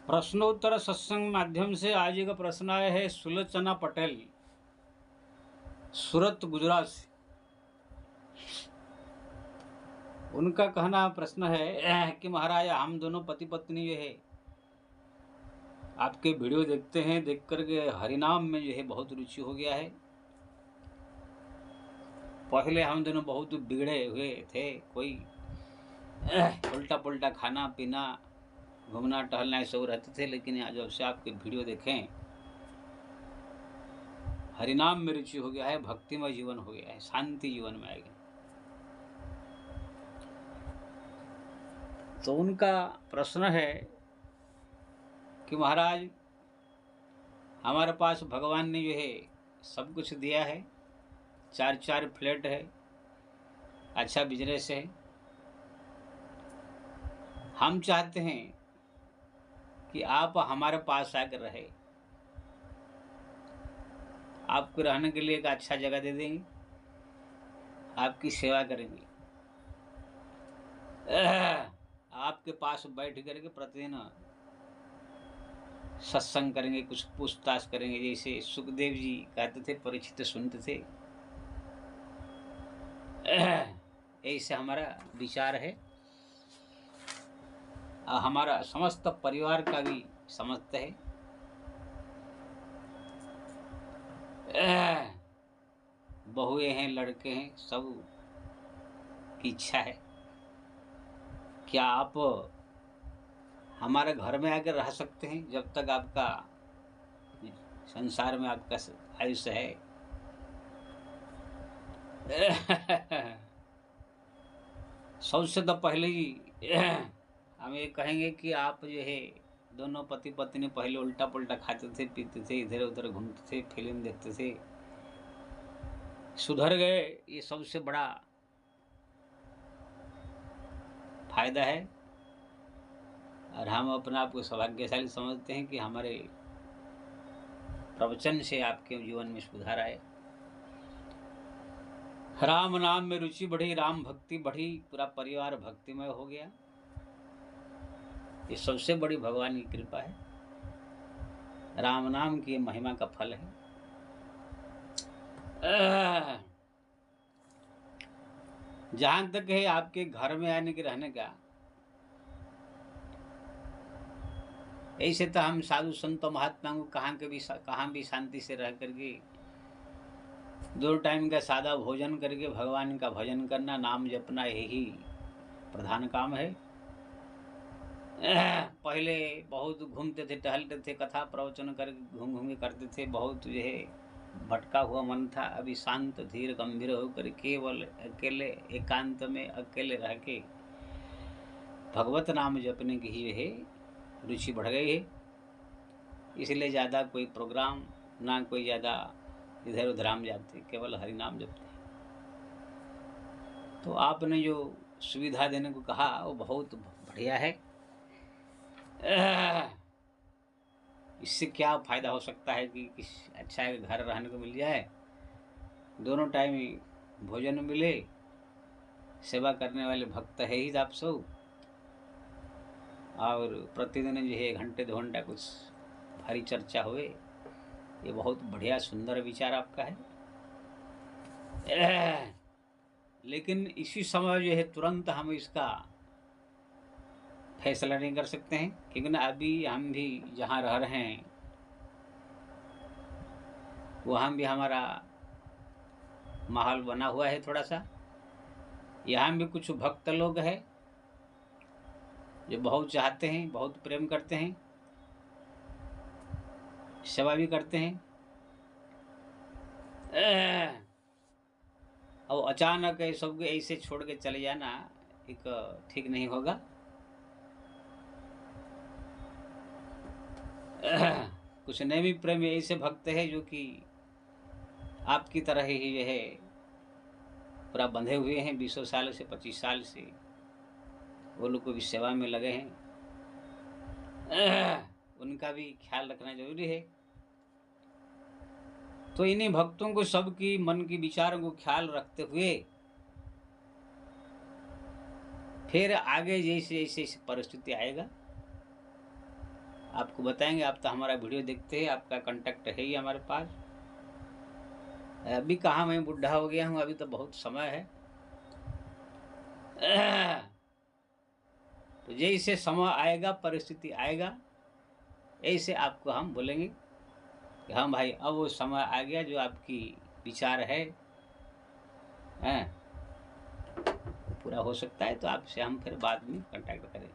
प्रश्नोत्तर सत्संग माध्यम से आज का प्रश्न आया है सुलोचना पटेल, सूरत, गुजरात से। उनका कहना प्रश्न है कि महाराज, हम दोनों पति पत्नी जो है आपके वीडियो देखते हैं, देख करके हरिनाम में जो है बहुत रुचि हो गया है। पहले हम दोनों बहुत बिगड़े हुए थे, कोई उल्टा पुल्टा खाना पीना, घूमना टहलना सब रहते थे, लेकिन आज जब से आपके वीडियो देखें हरिनाम में रुचि हो गया है, भक्तिमय जीवन हो गया है, शांति जीवन में आ गया। तो उनका प्रश्न है कि महाराज, हमारे पास भगवान ने जो है सब कुछ दिया है, 4 फ्लैट है, अच्छा बिजनेस है। हम चाहते हैं कि आप हमारे पास आकर रहे, आपको रहने के लिए एक अच्छा जगह दे देंगे, आपकी सेवा करेंगे, आपके पास बैठ करके प्रतिदिन सत्संग करेंगे, कुछ पूछताछ करेंगे। जैसे सुखदेव जी कहते थे, परीक्षित सुनते थे, ऐसे हमारा विचार है। हमारा समस्त परिवार का भी समझते है। बहुएं हैं, लड़के हैं, सब की इच्छा है क्या आप हमारे घर में आकर रह सकते हैं जब तक आपका संसार में आपका आयुष्य है। सबसे तो पहले ही हम ये कहेंगे कि आप जो है दोनों पति पत्नी पहले उल्टा पुल्टा खाते थे, पीते थे, इधर उधर घूमते थे, फिल्म देखते थे, सुधर गए, ये सबसे बड़ा फायदा है। और हम अपने आप को सौभाग्यशाली समझते हैं कि हमारे प्रवचन से आपके जीवन में सुधार आए, राम नाम में रुचि बढ़ी, राम भक्ति बढ़ी, पूरा परिवार भक्तिमय हो गया। ये सबसे बड़ी भगवान की कृपा है, राम नाम की महिमा का फल है। जहां तक है आपके घर में आने के रहने का, ऐसे तो हम साधु संत महात्मा को कहाँ भी शांति से रह करके 2 टाइम का सादा भोजन करके भगवान का भजन करना, नाम जपना, यही प्रधान काम है। पहले बहुत घूमते थे, टहलते थे, कथा प्रवचन करके घूम घूम के करते थे, बहुत जो है भटका हुआ मन था। अभी शांत धीर गंभीर होकर केवल अकेले एकांत में अकेले रह के भगवत नाम जपने की ही है रुचि बढ़ गई है। इसलिए ज़्यादा कोई प्रोग्राम ना, कोई ज़्यादा इधर उधर हम जाते, केवल हरि नाम जपते। तो आपने जो सुविधा देने को कहा वो बहुत बढ़िया है। इससे क्या फायदा हो सकता है कि अच्छा घर रहने को मिल जाए, दोनों टाइम भोजन मिले, सेवा करने वाले भक्त है ही आप सब, और प्रतिदिन जो है 1 घंटे 2 घंटा कुछ भारी चर्चा हुए। ये बहुत बढ़िया सुंदर विचार आपका है। लेकिन इसी समय जो है तुरंत हम इसका फैसला नहीं कर सकते हैं, क्योंकि ना अभी हम भी जहाँ रह रहे हैं वहाँ भी हमारा माहौल बना हुआ है थोड़ा सा। यहाँ भी कुछ भक्त लोग हैं जो बहुत चाहते हैं, बहुत प्रेम करते हैं, सेवा भी करते हैं। और अचानक सबको ऐसे छोड़ के चले जाना एक ठीक नहीं होगा। कुछ नेमी प्रेमी ऐसे भक्त है जो कि आपकी तरह ही जो है पूरा बंधे हुए हैं, 20 साल से 25 साल से वो लोग को भी सेवा में लगे हैं। उनका भी ख्याल रखना जरूरी है। तो इन्हीं भक्तों को सबकी मन की विचारों को ख्याल रखते हुए फिर आगे जैसे जैसे परिस्थिति आएगा आपको बताएंगे। आप तो हमारा वीडियो देखते हैं, आपका कांटेक्ट है ही हमारे पास। अभी कहाँ मैं बुढ़ा हो गया हूँ, अभी तो बहुत समय है। तो जैसे समय आएगा, परिस्थिति आएगा, ऐसे आपको हम बोलेंगे कि हाँ भाई अब वो समय आ गया जो आपकी विचार है पूरा हो सकता है, तो आपसे हम फिर बाद में कांटेक्ट करें।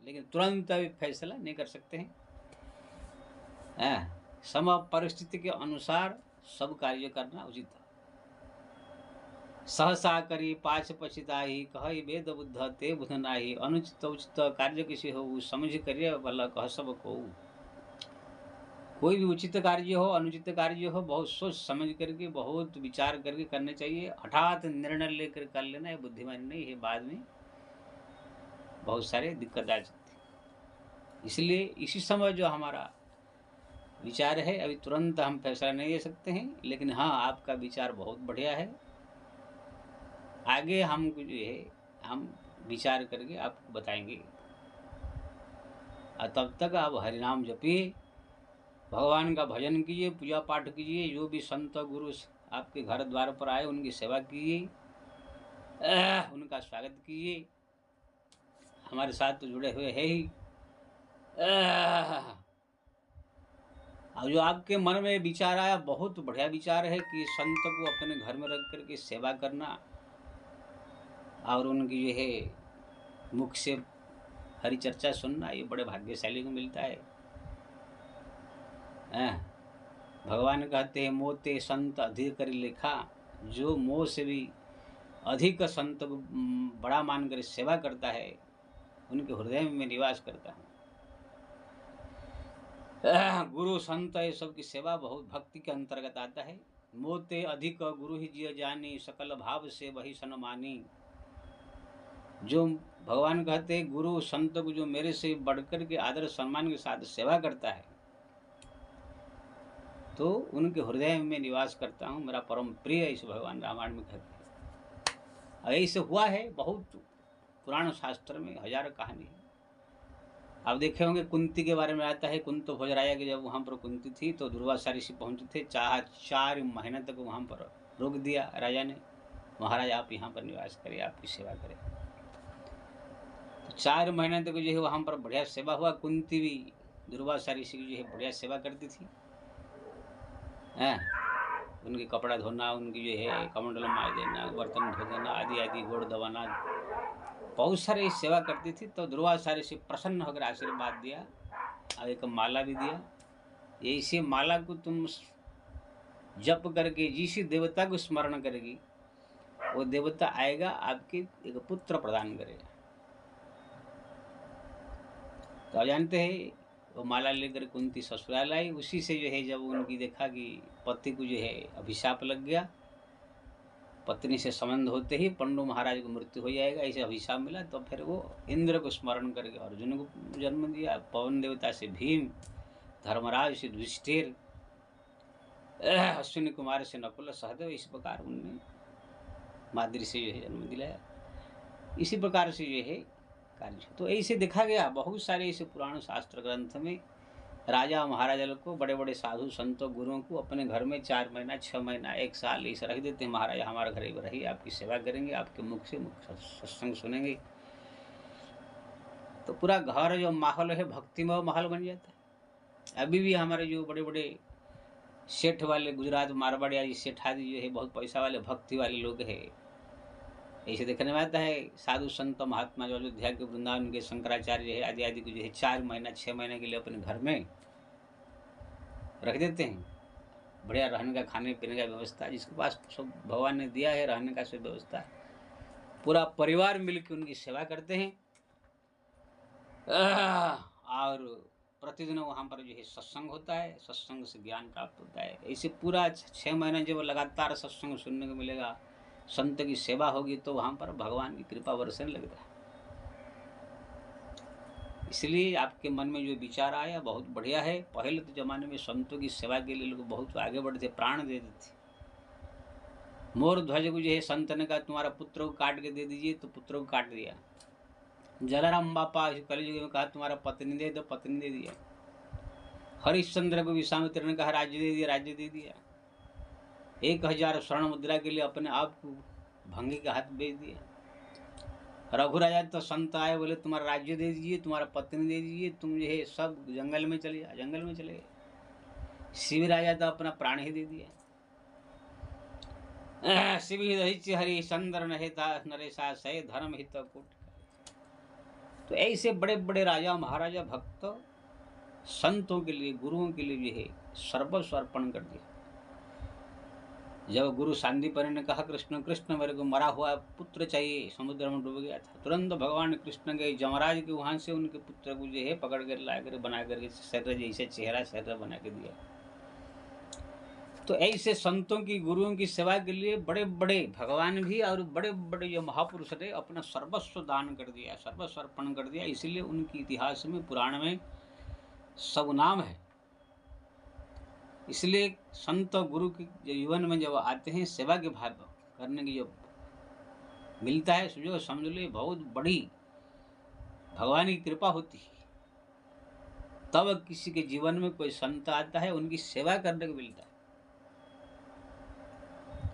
लेकिन तुरंत अभी फैसला नहीं कर सकते हैं। समय परिस्थिति के अनुसार सब कार्य करना उचित है। सहसा करी पाछ पछिताही, कहि वेद बुद्ध ते बुध नाही। अनुचित उचित कार्य किसी हो, समझ करिए भला कह सब को। कोई भी उचित कार्य हो, अनुचित कार्य हो, बहुत सोच समझ करके, बहुत विचार करके करने चाहिए। हठात निर्णय लेकर कर लेना है बुद्धिमानी नहीं है, बाद में बहुत सारे दिक्कत आ सकती है। इसलिए इसी समय जो हमारा विचार है, अभी तुरंत हम फैसला नहीं ले सकते हैं, लेकिन हाँ आपका विचार बहुत बढ़िया है। आगे हम जो है हम विचार करके आपको बताएंगे। और तब तक आप हरिनाम जपिए, भगवान का भजन कीजिए, पूजा पाठ कीजिए। जो भी संत गुरु आपके घर द्वार पर आए उनकी सेवा कीजिए, उनका स्वागत कीजिए। हमारे साथ तो जुड़े हुए है ही। और जो आपके मन में विचार आया, बहुत बढ़िया विचार है कि संत को अपने घर में रख करके सेवा करना और उनकी जो है मुख से हरि चर्चा सुनना, ये बड़े भाग्यशाली को मिलता है। भगवान कहते हैं मोते संत अधिक कर लेखा। जो मोह से भी अधिक संत को बड़ा मानकर सेवा करता है, उनके हृदय में निवास करता है। गुरु संत ये सब की सेवा बहुत भक्ति के अंतर्गत आता है। मोते अधिक गुरु ही जिय जानी, सकल भाव से वही सन्मानी। जो भगवान कहते हैं गुरु संत को जो मेरे से बढ़कर के आदर सम्मान के साथ सेवा करता है, तो उनके हृदय में निवास करता हूँ, मेरा परम प्रिय। इस भगवान रामायण में कहते हैं। ऐसे हुआ है बहुत पुराण शास्त्र में, हजार कहानी है। आप देखे होंगे कुंती के बारे में आता है। कुंत भोजराया की जब वहाँ पर कुंती थी तो दुर्वासा ऋषि पहुँचे थे। 4 महीने तक वहाँ पर रोक दिया राजा ने, महाराज आप यहाँ पर निवास करें, आपकी सेवा करें। तो 4 महीने तक जो है वहाँ पर बढ़िया सेवा हुआ। कुंती भी दुर्वासा ऋषि की जो है बढ़िया सेवा करती थी। उनके कपड़ा धोना, उनकी जो है कमंडल मार देना, बर्तन धो देना, आदि आदि, गोड़ दबाना, बहुत सारे सेवा करती थी। तो दुर्वासा ऋषि प्रसन्न होकर आशीर्वाद दिया और एक माला भी दिया। ऐसे माला को तुम जप करके जिस देवता को स्मरण करेगी, वो देवता आएगा आपके एक पुत्र प्रदान करेगा। तो आप जानते हैं वो माला लेकर कुंती ससुराल आई। उसी से जो है जब उनकी देखा कि पति को जो है अभिशाप लग गया, पत्नी से संबंध होते ही पंडु महाराज को मृत्यु हो जाएगा, ऐसे अभिशाप मिला। तो फिर वो इंद्र को स्मरण करके अर्जुन को जन्म दिया, पवन देवता से भीम, धर्मराज से युधिष्ठिर, अश्विनी कुमार से नकुल, सहदेव। इस प्रकार उनने माद्री से जो है जन्म दिलाया। इसी प्रकार से जो है कार्य। तो ऐसे देखा गया बहुत सारे ऐसे पुराण शास्त्र ग्रंथ में राजा महाराजा लोग को, बड़े बड़े साधु संतों गुरुओं को अपने घर में 4 महीना 6 महीना 1 साल ऐसा रख देते हैं। महाराजा हमारे घर में रहिए, आपकी सेवा करेंगे, आपके मुख से सत्संग सुनेंगे। तो पूरा घर जो माहौल है भक्तिमय माहौल बन जाता है। अभी भी हमारे जो बड़े बड़े सेठ वाले, गुजरात मारवाड़ी आदि सेठ आदि जो है बहुत पैसा वाले भक्ति वाले लोग हैं। ऐसे देखने में आता है साधु संत महात्मा जो अयोध्या के, वृंदावन के शंकराचार्य है आदि आदि को जो है 4 महीना 6 महीने के लिए अपने घर में रख देते हैं। बढ़िया रहने का, खाने पीने का व्यवस्था, जिसके पास सब भगवान ने दिया है रहने का सब व्यवस्था, पूरा परिवार मिलकर उनकी सेवा करते हैं। और प्रतिदिन वहाँ पर जो है सत्संग होता है, सत्संग से ज्ञान प्राप्त होता है। ऐसे पूरा 6 महीने जब लगातार सत्संग सुनने को मिलेगा, संत की सेवा होगी, तो वहाँ पर भगवान की कृपा बरसने लगता है। इसलिए आपके मन में जो विचार आया बहुत बढ़िया है। पहले तो जमाने में संतों की सेवा के लिए लोग बहुत आगे बढ़ते, प्राण दे देते। मोर ध्वज को जो है संत ने कहा तुम्हारा पुत्र को काट के दे दीजिए, तो पुत्र को काट दिया। जलाराम बापा कलयुग में कहा तुम्हारा पत्नी दे दो, पत्नी दे दिया। हरिश्चंद्र को विश्वामित्र ने कहा राज्य दे दिया, राज्य दे दिया। 1000 स्वर्ण मुद्रा के लिए अपने आप को भंगी के हाथ बेच दिया। रघु राजा तो संत आए, बोले तुम्हारा राज्य दे दीजिए, तुम्हारा पत्नी दे दीजिए, तुम जो है सब जंगल में चले जाओ, जंगल में चले गए। शिव राजा तो अपना प्राण ही दे दिया। शिव हरिश्चंद्र नरेशा सय धर्म हित कुट। तो ऐसे बड़े बड़े राजा महाराजा भक्त संतों के लिए, गुरुओं के लिए जो है सर्वस्व अर्पण कर दिया। जब गुरु सांदीपनि ने कहा कृष्ण कृष्ण मेरे को मरा हुआ पुत्र चाहिए, समुद्र में डूब गया था, तुरंत भगवान कृष्ण गए जमराज के वहां से उनके पुत्र को जो है पकड़ कर ला कर बना करके शरीर जैसे चेहरा शरीर बना के दिया। तो ऐसे संतों की, गुरुओं की सेवा के लिए बड़े बड़े भगवान भी और बड़े बड़े जो महापुरुष थे अपना सर्वस्व दान कर दिया, सर्वस्व अर्पण कर दिया। इसलिए उनकी इतिहास में, पुराण में सब नाम है। इसलिए संत गुरु के जीवन में जब आते हैं, सेवा के भाव करने की जो मिलता है, समझ लो बहुत बड़ी भगवान की कृपा होती है। तब किसी के जीवन में कोई संत आता है, उनकी सेवा करने को मिलता है।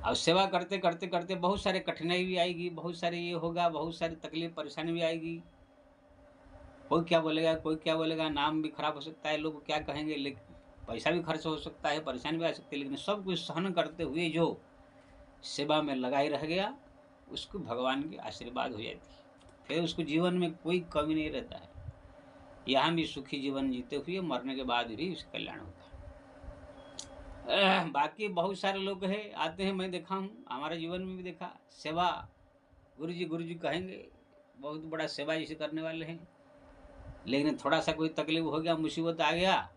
अब सेवा करते करते करते बहुत सारे कठिनाई भी आएगी, बहुत सारे ये होगा, बहुत सारी तकलीफ परेशानी भी आएगी। कोई क्या बोलेगा, कोई क्या बोलेगा, नाम भी खराब हो सकता है, लोग क्या कहेंगे, लेकिन पैसा भी खर्च हो सकता है, परेशानी भी आ सकती है। लेकिन सब कुछ सहन करते हुए जो सेवा में लगाई रह गया, उसको भगवान की आशीर्वाद हो जाती है। फिर उसको जीवन में कोई कमी नहीं रहता है। यहाँ भी सुखी जीवन जीते हुए मरने के बाद भी उसका कल्याण होता है। बाकी बहुत सारे लोग हैं, आते हैं, मैं देखा हूँ, हमारे जीवन में भी देखा, सेवा गुरु जी कहेंगे, बहुत बड़ा सेवा जैसे करने वाले हैं, लेकिन थोड़ा सा कोई तकलीफ हो गया, मुसीबत आ गया,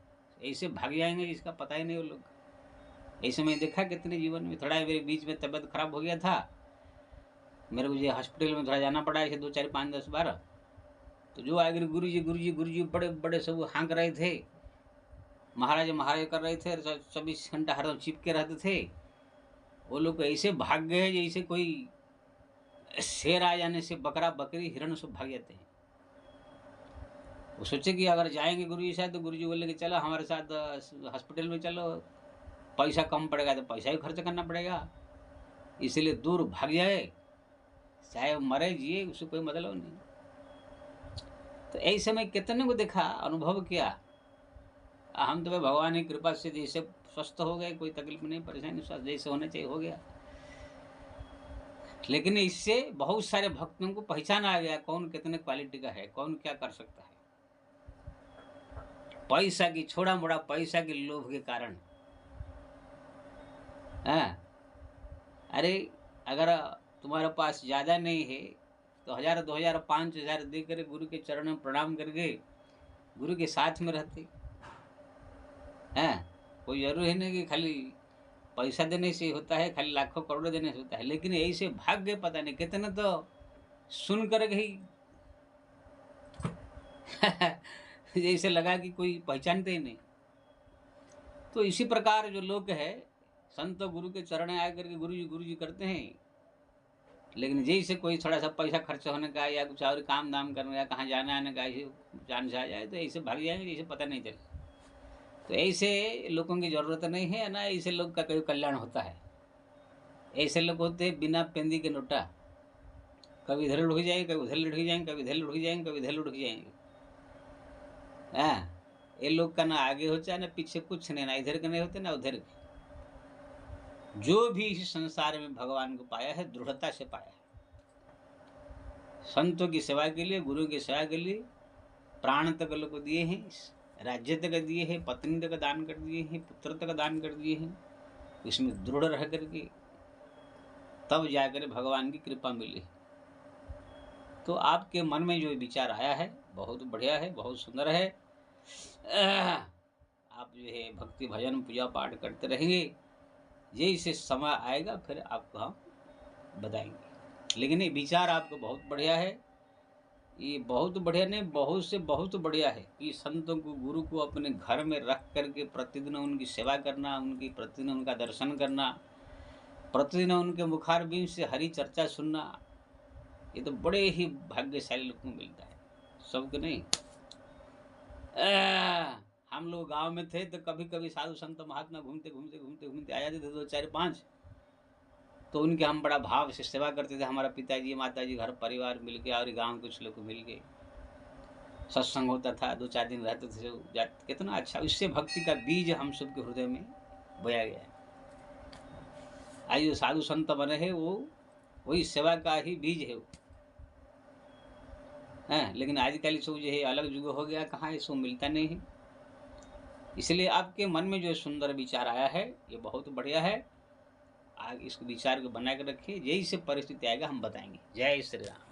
ऐसे भाग जाएंगे जिसका पता ही नहीं वो लोग। ऐसे मैं देखा कितने जीवन में। थोड़ा मेरे बीच में तबीयत खराब हो गया था, मेरे को जो हॉस्पिटल में थोड़ा जाना पड़ा ऐसे 2 4 5 10 12। तो जो आगे गुरु जी बड़े बड़े सब हाँक रहे थे, महाराज कर रहे थे, 24 घंटा हरदम चिपके रहते थे। वो लोग ऐसे भाग गए जैसे कोई शेर आ जाने से बकरा बकरी हिरण सब भाग जाते हैं। वो सोचे कि अगर जाएंगे गुरु जी साथ, तो गुरु जी बोले कि चलो हमारे साथ हॉस्पिटल में चलो, पैसा कम पड़ेगा तो पैसा भी खर्च करना पड़ेगा, इसीलिए दूर भाग जाए, चाहे मरे जिए, उससे कोई मतलब नहीं। तो ऐसे में कितने को देखा, अनुभव किया। हम तो भगवान की कृपा से जैसे स्वस्थ हो गए, कोई तकलीफ नहीं, परेशानी, स्वस्थ जैसे होना चाहिए हो गया। लेकिन इससे बहुत सारे भक्तों को पहचान आ गया कौन कितने क्वालिटी का है, कौन क्या कर सकता है। पैसा की, छोड़ा मोड़ा पैसा के लोभ के कारण, अरे अगर तुम्हारे पास ज़्यादा नहीं है तो 1000 2000 5000 दे कर गुरु के चरण में प्रणाम करके गुरु के साथ में रहते हैं। कोई जरूरी नहीं कि खाली पैसा देने से होता है, खाली लाखों करोड़ों देने से होता है। लेकिन ऐसे भाग्य पता नहीं कितने तो सुन कर ही जैसे लगा कि कोई पहचानते ही नहीं। तो इसी प्रकार जो लोग है, संत गुरु के चरण में आकर के गुरु जी करते हैं, लेकिन जैसे कोई थोड़ा सा पैसा खर्च होने का या कुछ और काम दाम करने का, कहाँ जाना आने का ऐसे जान से आ जाए तो ऐसे भाग जाएंगे जैसे पता नहीं चले। तो ऐसे लोगों की ज़रूरत नहीं है ना, ऐसे लोग का कोई कल्याण होता है। ऐसे लोग होते हैं बिना पेंदी के नोटा, कभी इधर उड़ जाएंगे, कभी उधर लुढ़ जाएंगे, कभी इधर उड़ जाएंगे, कभी इधर लुढ़ जाएंगे। ये लोग का ना आगे होता है ना पीछे, कुछ नहीं, ना इधर के नहीं होते ना उधर के। जो भी इस संसार में भगवान को पाया है, दृढ़ता से पाया है। संतों की सेवा के लिए, गुरु की सेवा के लिए प्राण तक लोग दिए हैं, राज्य तक दिए हैं, पत्नी तक दान कर दिए हैं, पुत्र तक दान कर दिए हैं। इसमें दृढ़ रह करके तब जाकर भगवान की कृपा मिली। तो आपके मन में जो विचार आया है बहुत बढ़िया है, बहुत सुंदर है। आप जो है भक्ति भजन पूजा पाठ करते रहेंगे, जैसे समय आएगा फिर आपको हम बताएंगे। लेकिन ये विचार आपको बहुत बढ़िया है, ये बहुत बढ़िया नहीं, बहुत से बहुत बढ़िया है कि संतों को, गुरु को अपने घर में रख करके प्रतिदिन उनकी सेवा करना, उनकी प्रतिदिन उनका दर्शन करना, प्रतिदिन उनके मुखारबिंद से हरि चर्चा सुनना, ये तो बड़े ही भाग्यशाली लोगों को मिलता है। सबके नहीं। हम लोग गांव में थे तो कभी कभी साधु संत महात्मा घूमते घूमते घूमते घूमते आ जाते थे 2 4 5, तो उनके हम बड़ा भाव से सेवा करते थे। हमारा पिताजी माताजी घर परिवार मिलके और गांव कुछ लोग मिलके सत्संग होता था, 2 4 दिन रहते थे। कितना अच्छा, इससे भक्ति का बीज हम सबके हृदय में बोया गया है। आज जो साधु संत बने हैं वो वही सेवा का ही बीज है वो है। लेकिन आजकल सब जो है अलग युग हो गया, कहाँ इसको मिलता नहीं है। इसलिए आपके मन में जो सुंदर विचार आया है ये बहुत बढ़िया है। आगे इस विचार को बना कर रखिए, यही से परिस्थिति आएगा हम बताएंगे। जय श्री राम।